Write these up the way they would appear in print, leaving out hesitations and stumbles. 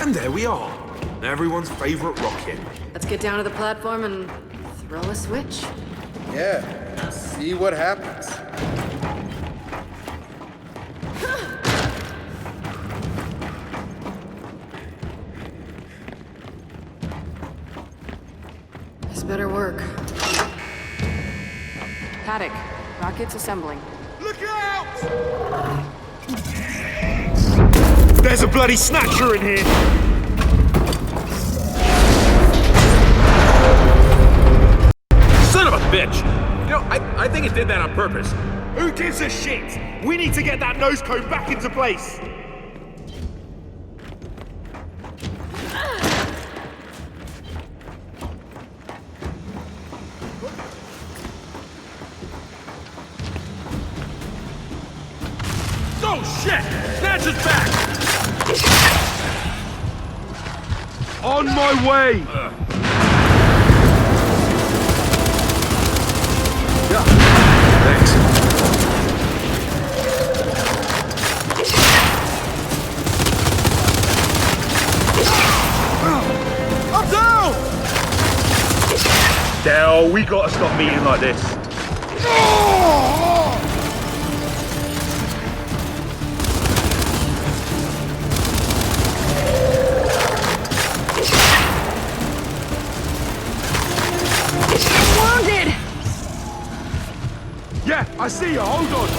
And there we are. Everyone's favorite rocket. Let's get down to the platform and throw a switch. Yeah, see what happens. This better work. Paddock, rockets assembling. Look out! There's a bloody snatcher in here! Son of a bitch! You know, I think it did that on purpose. Who gives a shit? We need to get that nose cone back into place! Oh shit! Snatch us back! On my way! Yeah, thanks. I'm down! Dale, we gotta stop meeting like this. Yeah, I see you. Hold on.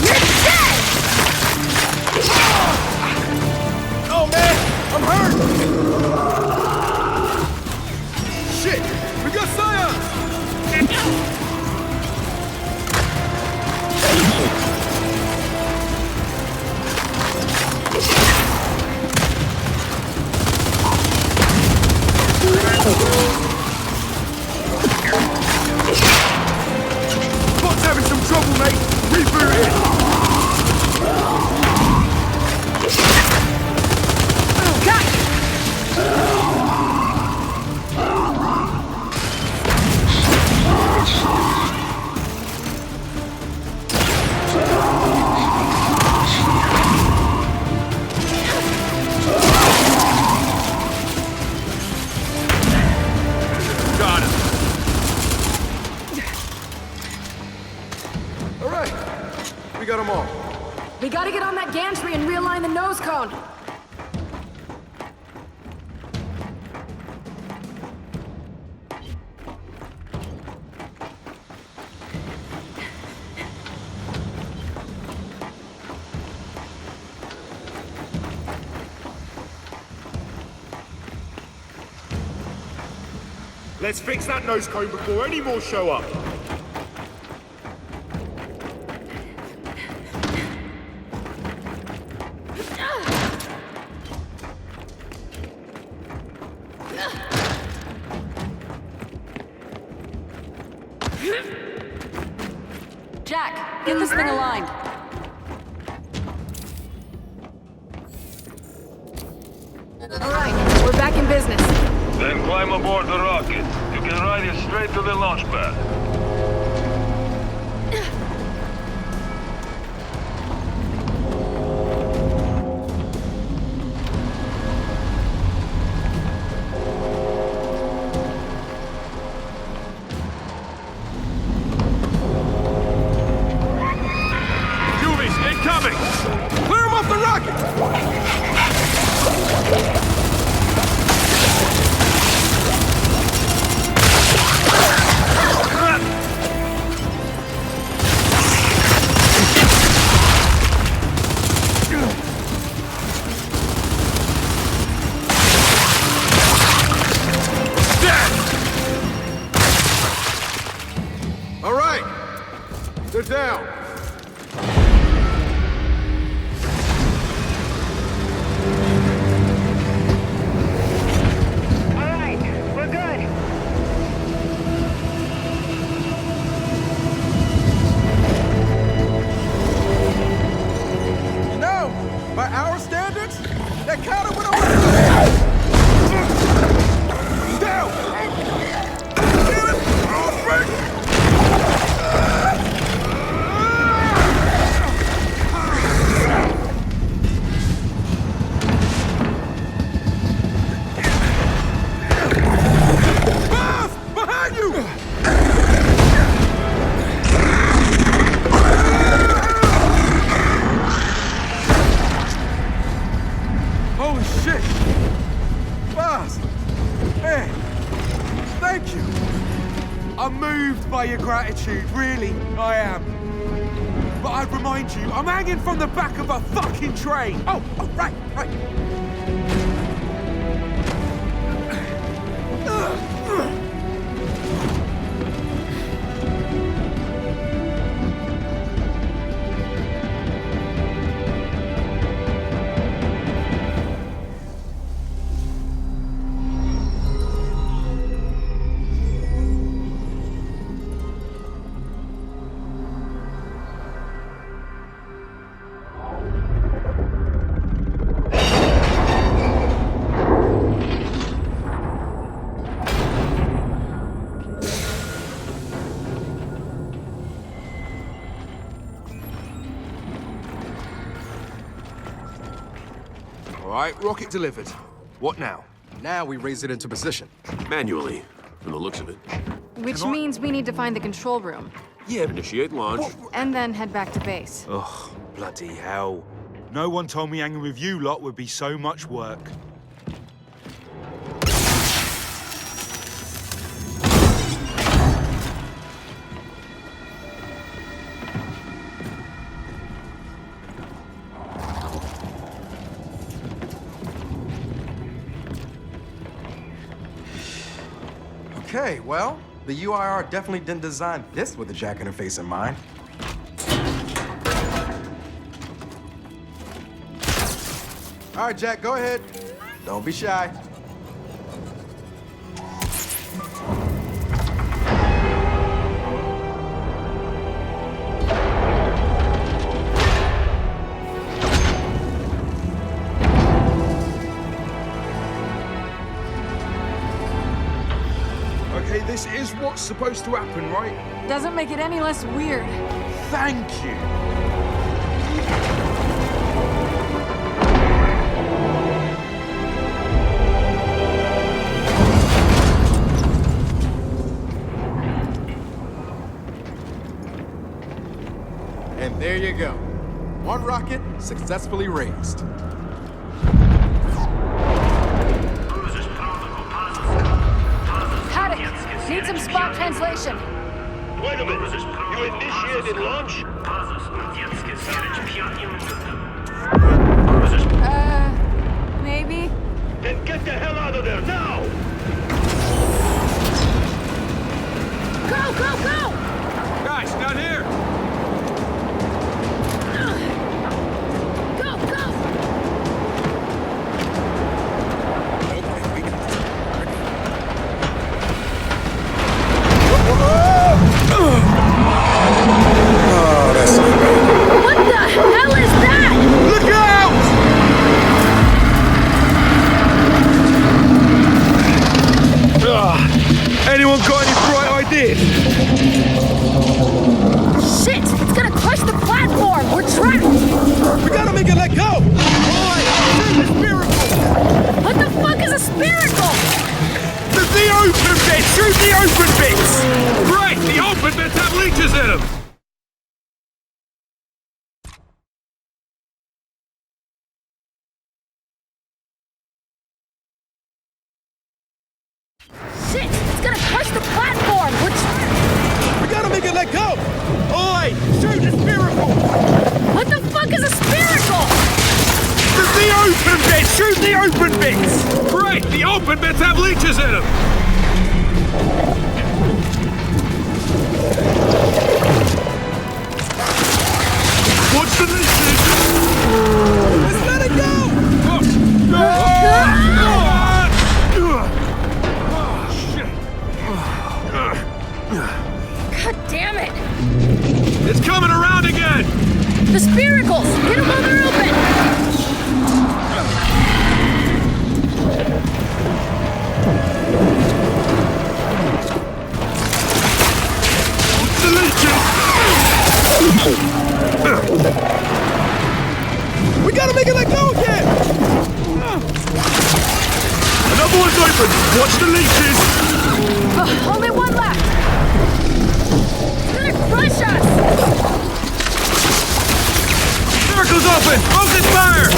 You're dead! Oh man, I'm hurt! Shit, we got science! Bot's having some trouble, mate. Reboot it. Got him. All right, we got them all. We gotta get on that gantry and realign the nose cone. Let's fix that nose cone before any more show up. Jack, get this thing aligned. All right, we're back in business. Then climb aboard the rocket. You can ride it straight to the launch pad. Juvis, incoming! Clear him off the rocket! All right, they're down. All right, we're good. You know, by our standards, that kind of went over his head. moved by your gratitude, really, I am. But I'd remind you, I'm hanging from the back of a fucking train. Oh, right. All right, rocket delivered. What now? Now we raise it into position. Manually, from the looks of it. Which means we need to find the control room. Yeah, Initiate launch. And then head back to base. ugh, bloody hell. No one told me hanging with you lot would be so much work. Okay, well, the UIR definitely didn't design this with the jack interface in mind. All right, Jack, go ahead. Don't be shy. Okay, this is what's supposed to happen, right? Doesn't make it any less weird. Thank you. And there you go. One rocket successfully raised. Haddock, need some spot translation. Wait a minute. You initiated launch? Maybe? Then get the hell out of there now! Go, go, go! Guys, down here! Go, go! Okay, we got this. Oh, that's not good. What the hell is that? Look out! Anyone got any bright ideas? Shit! It's gonna crush the platform! We're trapped! We gotta make it let go! Boy, this is miracle! What the fuck is a spiracle? The open bits! Shoot the open bits! Right, the open bits have leeches in them. Shit! It's gonna crush the platform! We're trapped! We gotta make it let go! Oi! Shoot this miracle! What the fuck is a spiracle? The open bits! Shoot the open bits! Right, the open bits have leeches in them. What's the leeches? Let's let it go! God damn it! It's coming around again. The spiracles! Get them while they're open! What's the leeches? We gotta make it let go again! Another one's open! Watch the leeches! Only one left! It's gonna crush us! Circle's open! Focus fire!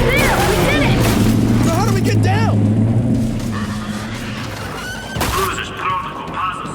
There! We did it! So how do we get down? Cruiser's protocol passes.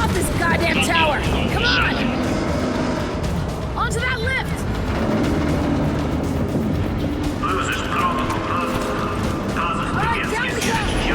off this goddamn tower! Come on! Onto that lift! Alright, down we go!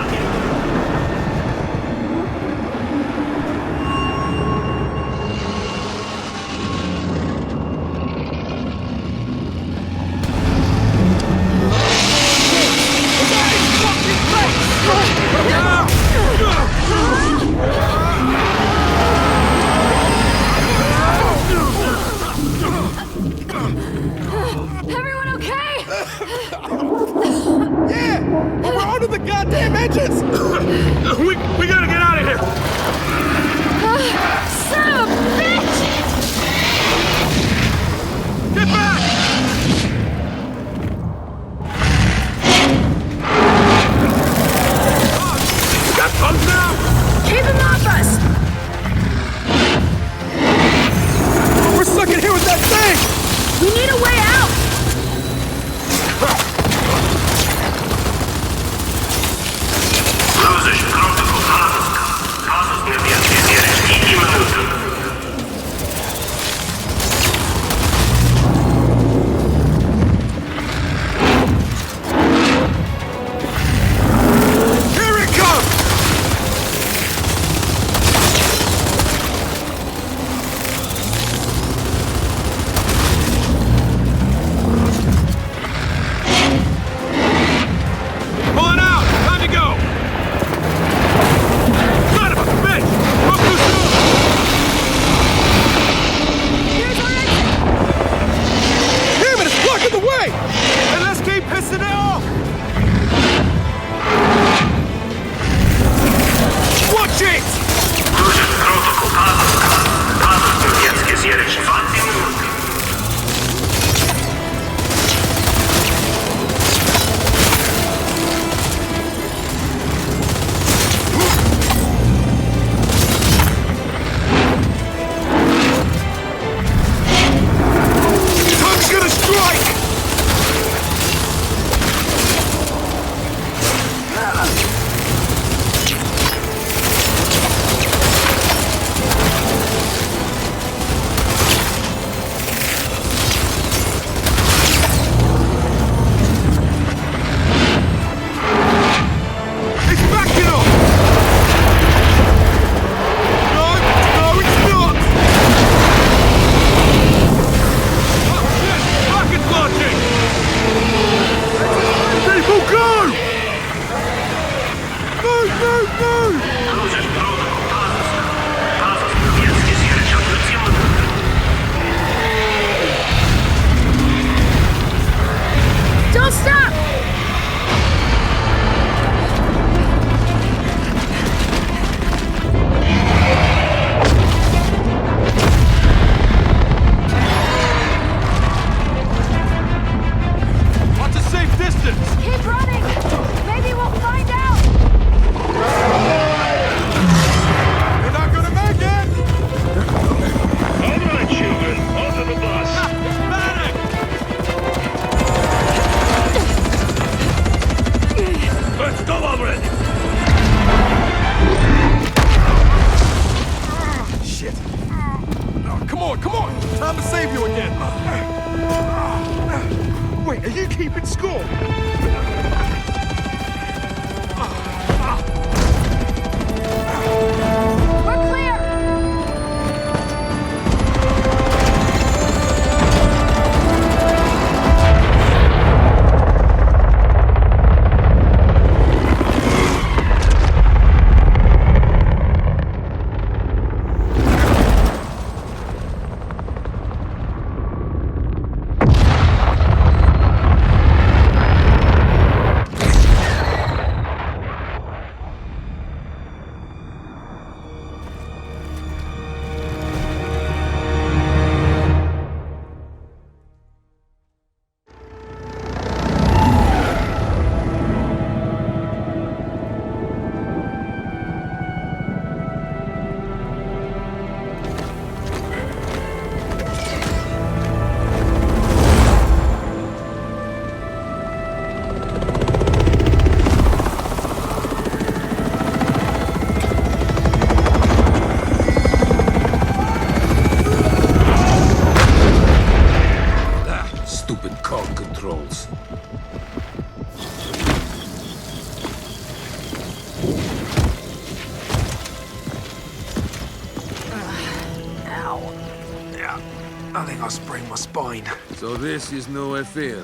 I think I sprained my spine. So this is New Fear,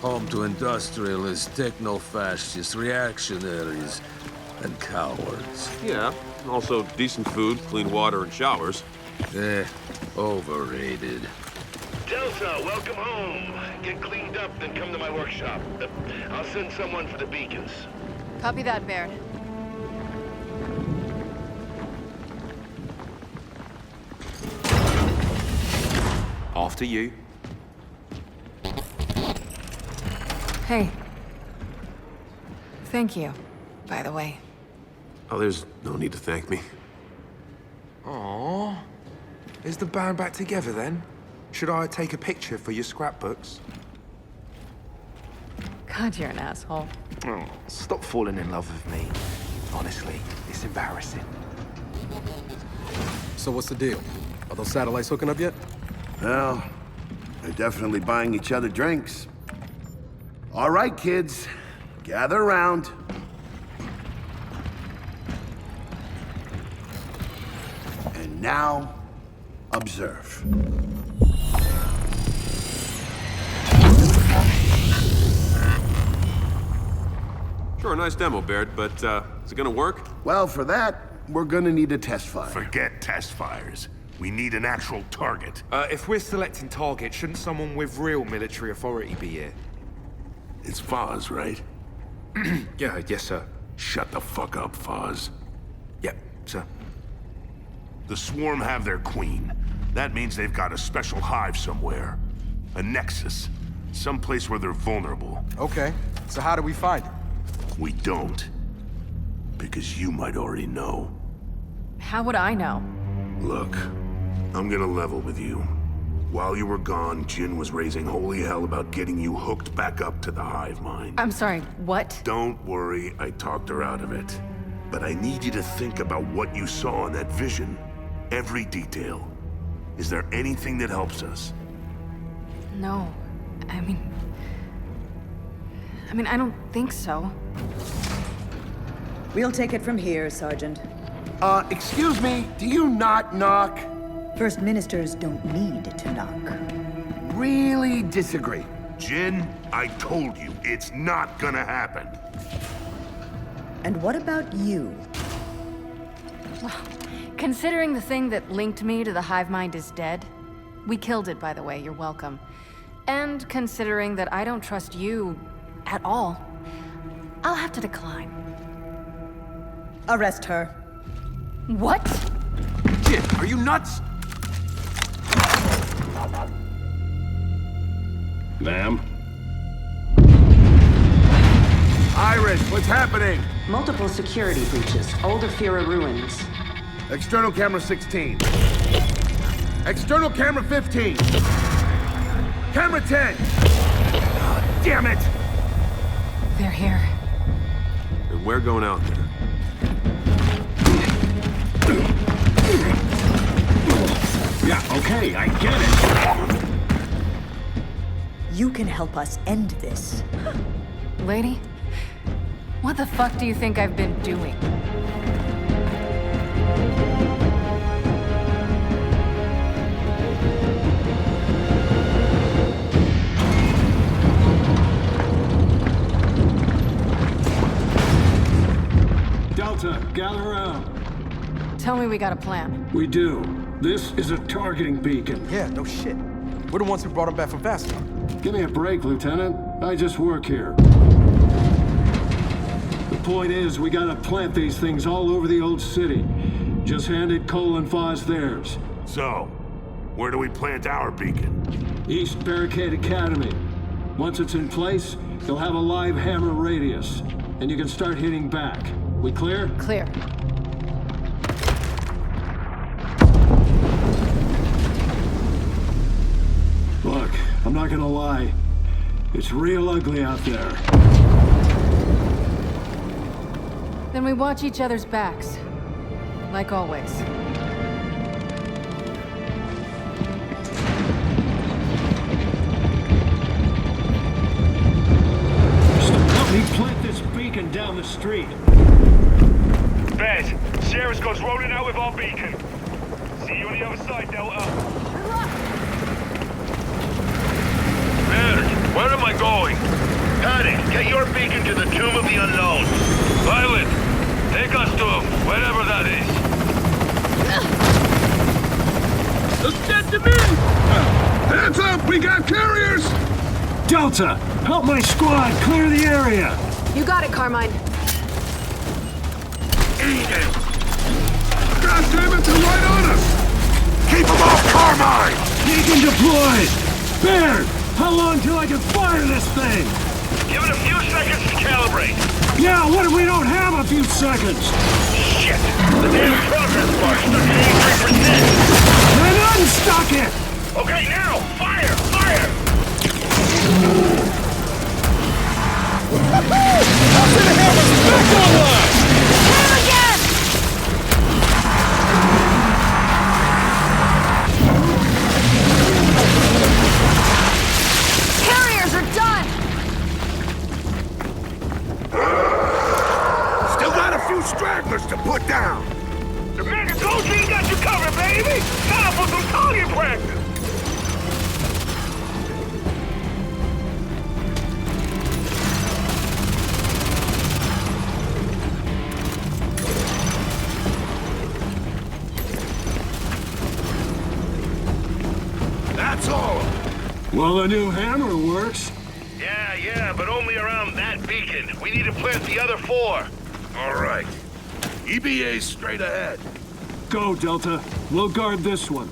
home to industrialists, techno-fascists, reactionaries, and cowards. Yeah, also decent food, clean water, and showers. Overrated. Delta, welcome home. Get cleaned up, then come to my workshop. I'll send someone for the beacons. Copy that, Baird. After you. Hey. Thank you, by the way. Oh, there's no need to thank me. Aww. Is the band back together then? Should I take a picture for your scrapbooks? God, you're an asshole. Oh, stop falling in love with me. Honestly, it's embarrassing. So what's the deal? Are those satellites hooking up yet? Well, they're definitely buying each other drinks. All right, kids. Gather around. And now, observe. Sure, nice demo, Baird, but is it gonna work? Well, for that, we're gonna need a test fire. Forget test fires. We need an actual target. If we're selecting targets, shouldn't someone with real military authority be here? It's Foz, right? Yeah, yes, sir. Shut the fuck up, Foz. Yep, sir. The Swarm have their queen. That means they've got a special hive somewhere. A nexus. Someplace where they're vulnerable. Okay, so how do we find it? We don't. Because you might already know. How would I know? Look, I'm gonna level with you. While you were gone, Jin was raising holy hell about getting you hooked back up to the hive mind. I'm sorry, what? Don't worry, I talked her out of it. But I need you to think about what you saw in that vision. Every detail. Is there anything that helps us? No. I mean, I don't think so. We'll take it from here, Sergeant. Excuse me, do you not knock? First Ministers don't need to knock. Really disagree. Jin, I told you, it's not gonna happen. And what about you? Considering the thing that linked me to the hive mind is dead, we killed it, by the way, you're welcome. And considering that I don't trust you at all, I'll have to decline. Arrest her. What? Jin, are you nuts? Ma'am? Iris, what's happening? Multiple security breaches. Older Fira ruins. External camera 16. External camera 15. Camera 10. Oh, damn it! They're here. And we're going out there. Yeah, okay, I get it. You can help us end this. Lady, what the fuck do you think I've been doing? Delta, gather around. Tell me we got a plan. We do. This is a targeting beacon. Yeah, no shit. We're the ones who brought him back from Vasco. Give me a break, Lieutenant. I just work here. The point is, we gotta plant these things all over the old city. Just handed Cole and Foz theirs. So, where do we plant our beacon? East Barricade Academy. Once it's in place, you'll have a live hammer radius, and you can start hitting back. We clear? Clear. Look, I'm not gonna lie. It's real ugly out there. Then we watch each other's backs. Like always. Help me plant this beacon down the street. Bet. Sheriff's goes rolling out with our beacon. See you on the other side, Delta. Baird, where am I going? Paddock, get your beacon to the Tomb of the Unknown. Violet, take us to wherever that is. Look dead to me! Hands up! We got carriers! Delta, help my squad clear the area! You got it, Carmine. Eat it! God damn it, they're right on us! Keep them off, Carmine! Beacon deployed! Baird, how long till I can fire this thing? Give it a few seconds to calibrate. Yeah, what if we don't have a few seconds? Shit! The damn progress bar stuck at 83%. Then unstuck it! Okay, now! Fire! Fire! Carriers are done! Still got a few stragglers to put down. The Mega Coach ain't got you covered, baby! Time for some target practice! That's all! Well, the new hammer works. Yeah, but only around that beacon. We need to plant the other 4. All right. EBA's straight ahead. Go, Delta. We'll guard this one.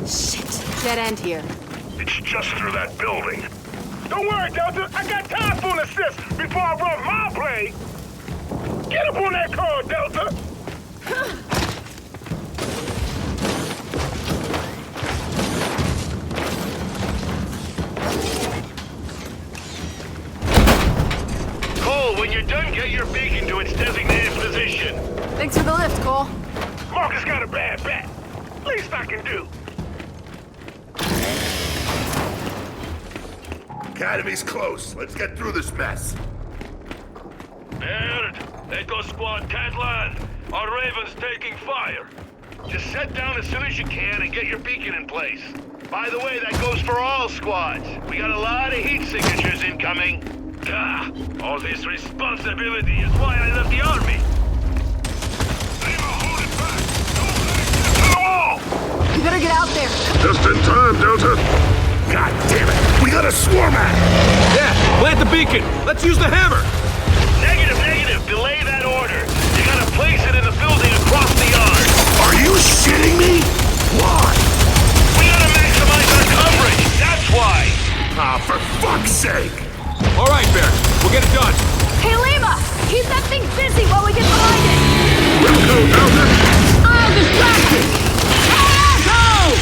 Shit. Dead end here. It's just through that building. Don't worry, Delta. I got time for an assist before I run my play. Get up on that car, Delta. Cole, when you're done, get your beacon to its designated position. Thanks for the lift, Cole. Marcus got a bad bet. Least I can do. Academy's close. Let's get through this mess. Baird, Echo Squad can't land. Our Raven's taking fire. Just set down as soon as you can and get your beacon in place. By the way, that goes for all squads. We got a lot of heat signatures incoming. All this responsibility is why I left the army. Hold it back. Don't let it get to the wall. You better get out there. Just in time, Delta. God damn it. We got a swarm at it. Yeah, plant the beacon. Let's use the hammer. Negative. Delay that order. You gotta place it in the building across the yard. Are you shitting me? Why? We gotta maximize our coverage. That's why. For fuck's sake. All right, Bear. We'll get it done. Hey, Lima! Keep that thing busy while we get behind it! Let's go, Delta. I'll distract it! Echo!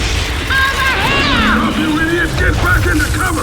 Over here! Drop you idiots, get back into cover.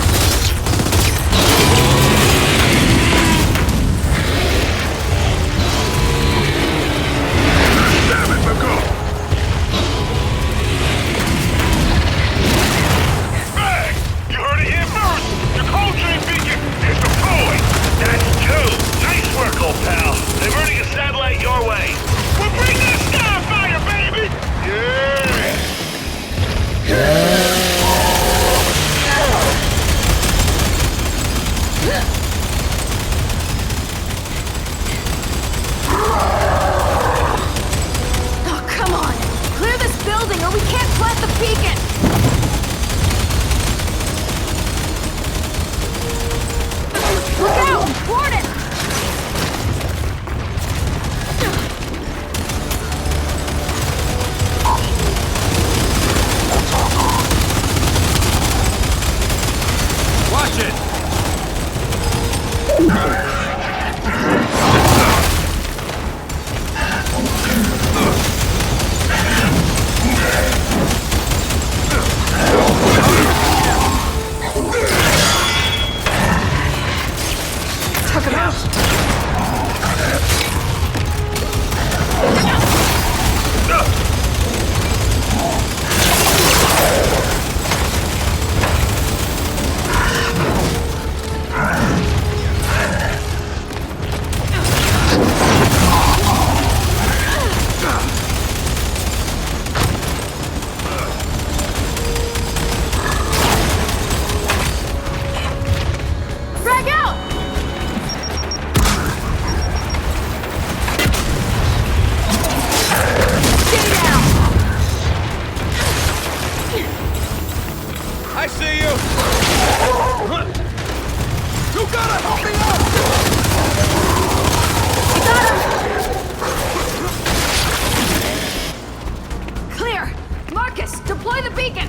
the beacon!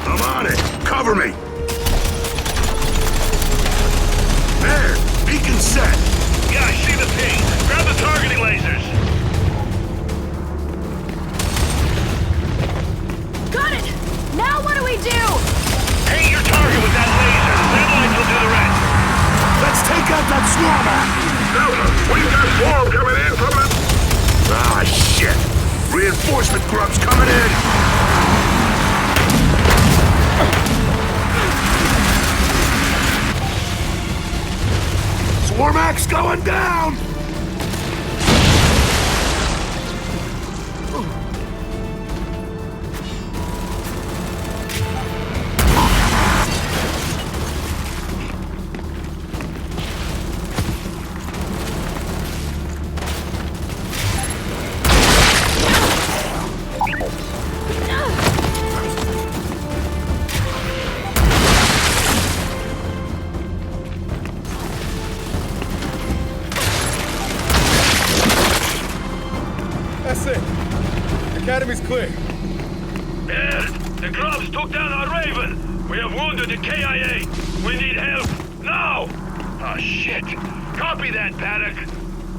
I'm on it! Cover me! There! Beacon set! Yeah, I see the ping. Grab the targeting lasers. Got it! Now what do we do? Aim your target with that laser. Satellites will do the rest. Let's take out that swarmer! Delta, we've got swarm coming in from the... Ah, shit! Reinforcement grubs coming in! Swarmax going down! That's it. Academy's clear. Yeah, the grubs took down our Raven. We have wounded the KIA. We need help. Now! Oh, shit. Copy that, Paddock.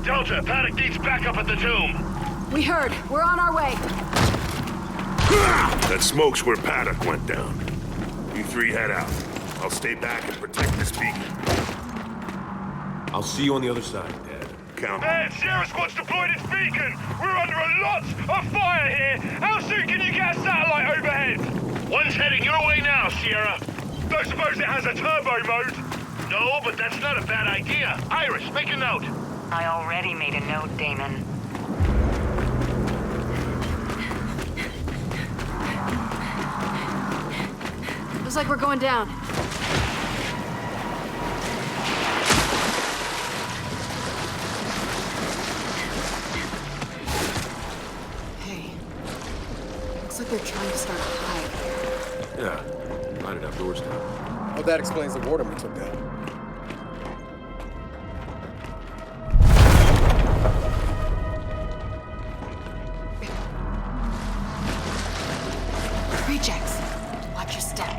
Delta, Paddock needs backup at the tomb. We heard. We're on our way. That smoke's where Paddock went down. You three head out. I'll stay back and protect this beacon. I'll see you on the other side, Dad. Count. Man, Sierra Squad's deployed its beacon! We're under a lot of fire here! How soon can you get a satellite overhead? One's heading your way now, Sierra. Don't suppose it has a turbo mode? No, but that's not a bad idea. Iris, make a note. I already made a note, Damon. Looks like we're going down. Hey. Looks like they're trying to start a hive. Yeah, light it up doors down. Well, that explains the warden we took out. Rejects. Watch your step.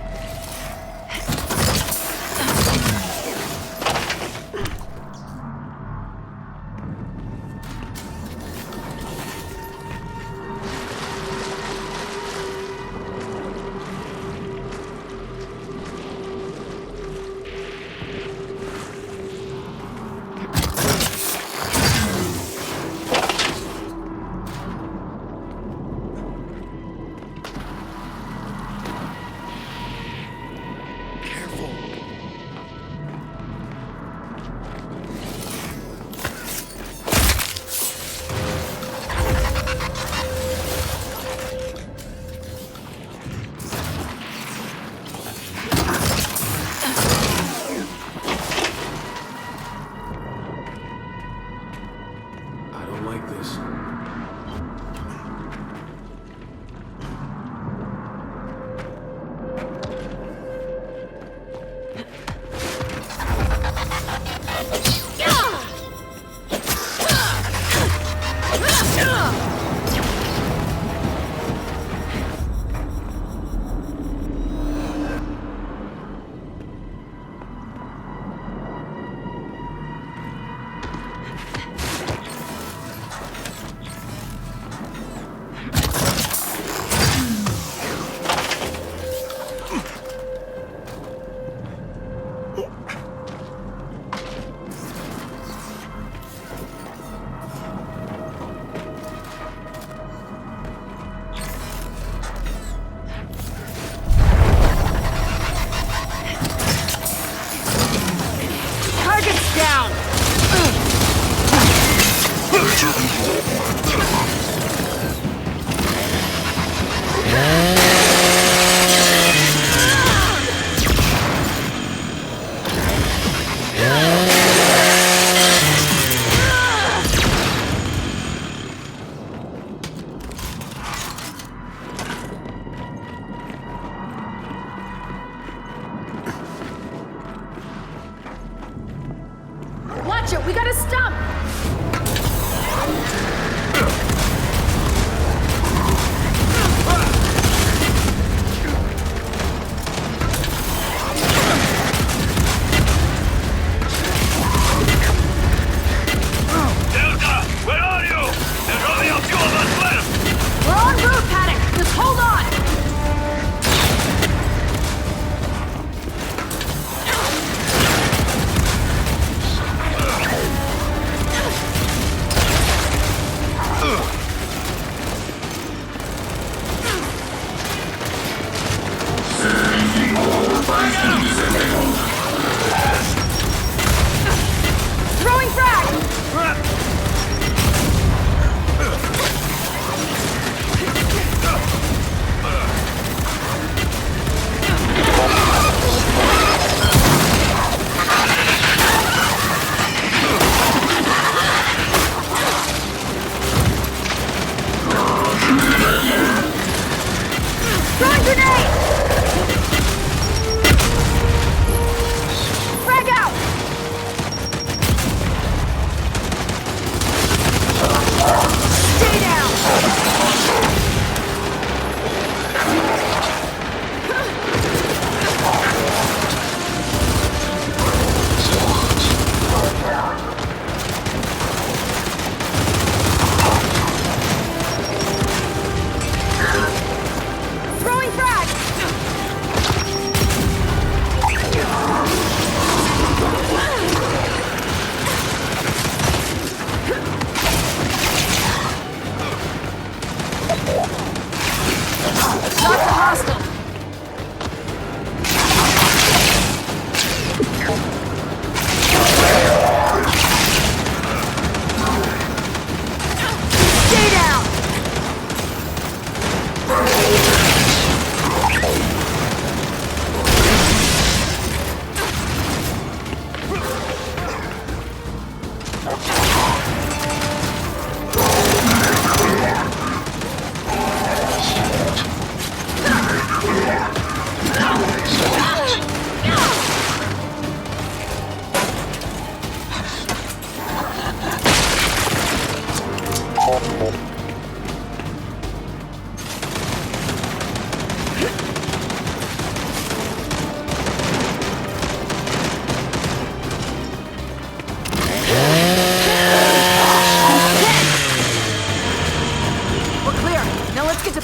I don't like this.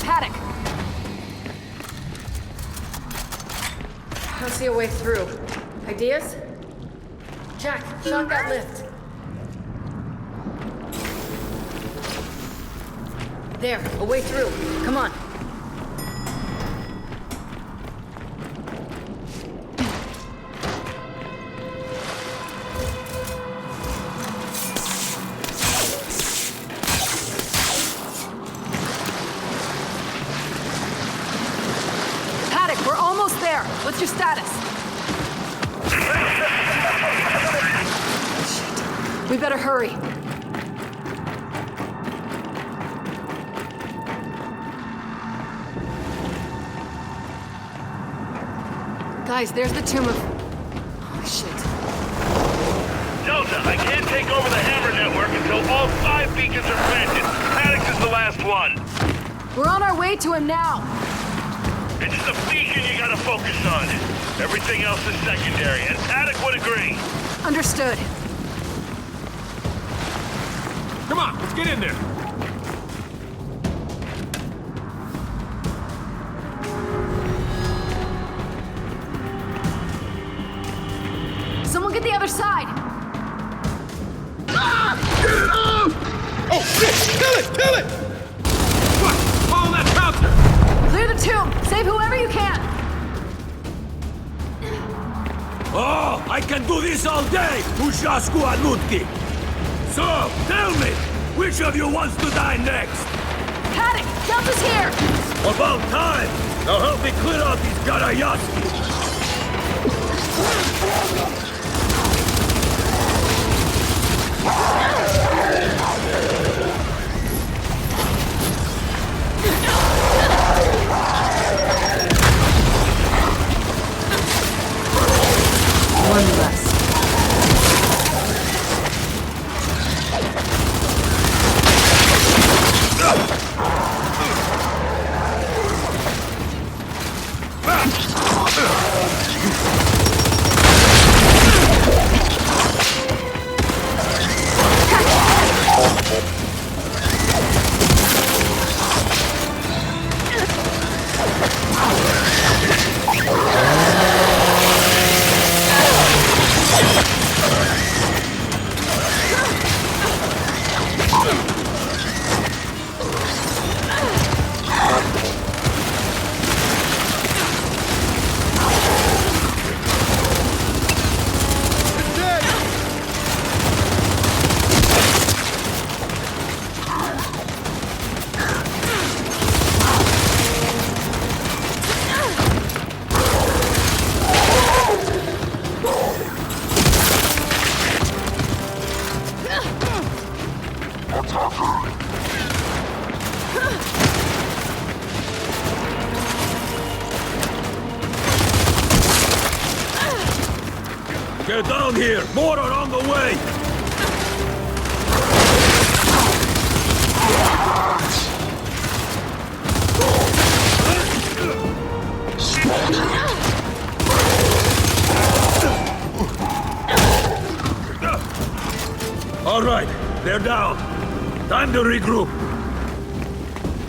Paddock! Don't see a way through. Ideas? Jack, shock that lift. There, a way through. Come on. Paddock, we're almost there. What's your status? Shit. We better hurry. Guys, there's the tomb of... Oh, shit. Delta, I can't take over the hammer network until all 5 beacons are planted. Paddock is the last one. We're on our way to him now. It's the beacon you gotta focus on. Everything else is secondary, and Paddock would agree. Understood. Come on, let's get in there. Someone get the other side! Ah! Get it off! Oh, shit! Kill it! Kill it! Fuck! Follow that bouncer! Clear the tomb! Save whoever you can! Oh, I can do this all day, Ushasku Anutki! So, tell me, which of you wants to die next? Paddock, Delta's here! About time! Now help me clear out these Garayaski! One less. Get down here! More are on the way! All right, they're down. Time to regroup.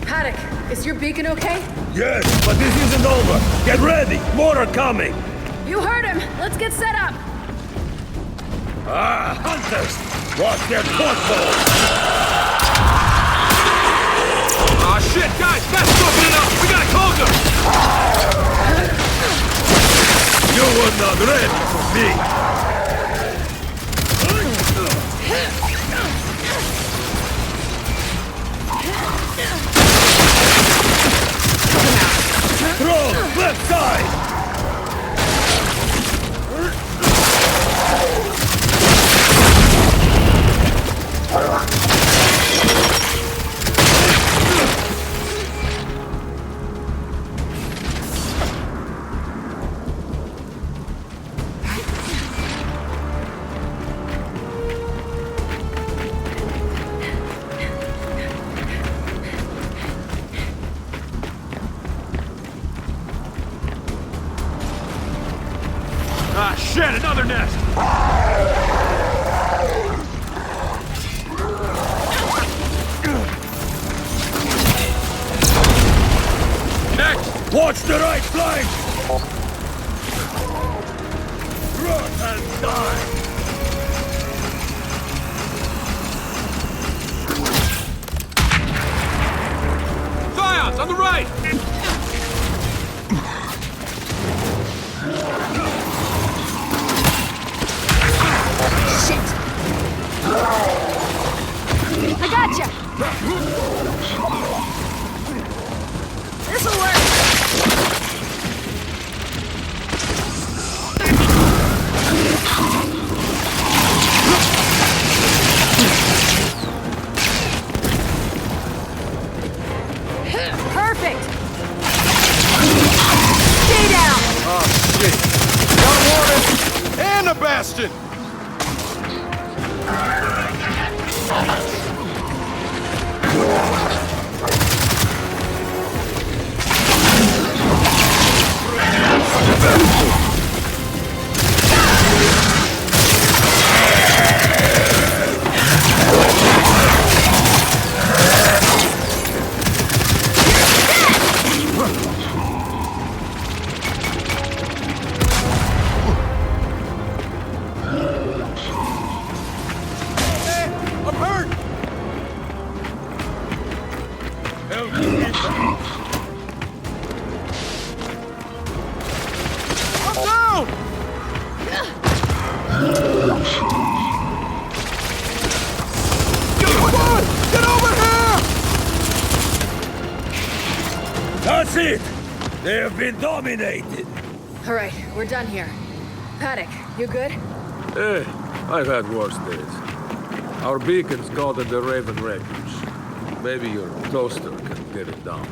Paddock, is your beacon okay? Yes, but this isn't over. Get ready! More are coming! You heard him! Let's get set up! Ah, hunters! Watch their portholes! Aw, shit, guys! That's opening up! We gotta close them! You were not ready for me! Throw! Left side! Ah, shit! Another nest! Watch the right flank! Run and die! Scions, on the right! Shit! I gotcha! This'll work! Perfect! Stay down! Oh, shit. Got Warden and a Bastion! I'm hurt! Help me get back. I'm down! Come on! Get over here! That's it! They have been dominated. All right, we're done here. Paddock, you good? I've had worse days. Our beacon's called at the Raven Refuge. Maybe your toaster can get it down.